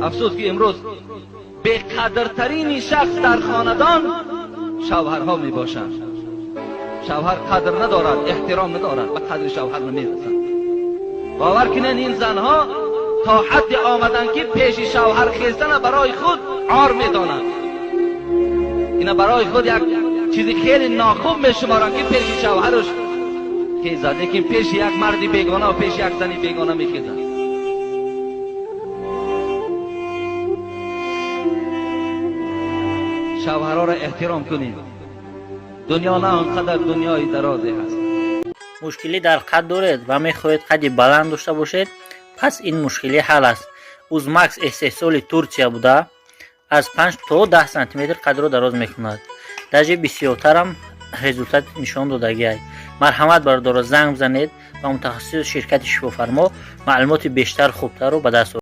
افسوس که امروز به قدرترین شخص در خاندان شوهرها می باشند. شوهر قدر ندارد، احترام ندارد، به قدر شوهر نمی رسند. باور کنین این زنها تا حد آمدن که پیش شوهر خیستن برای خود عار می دانند. اینا برای خود یک چیزی خیلی ناخوب می شمارن که پیش شوهرش خیزد، لیکن پیش یک مردی بیگانه و پیش یک زنی بیگانه می خیزد. شوهرها را احترام کنید. دنیا نه آنقدر دنیای درازی هست. مشکلی در قد دارید و میخواهید قدی بلند داشته باشید، پس این مشکلی حل است. اوزمکس استحصال ترکیه بوده، از 5 تا 10 سانتی متر قد را دراز میکند. درجه بسیارتر هم رزولتات نشان دادگی است. مرحمت بردار، زنگ بزنید و متخصص شرکت شفافرما معلومات بیشتر خوبتر رو به دست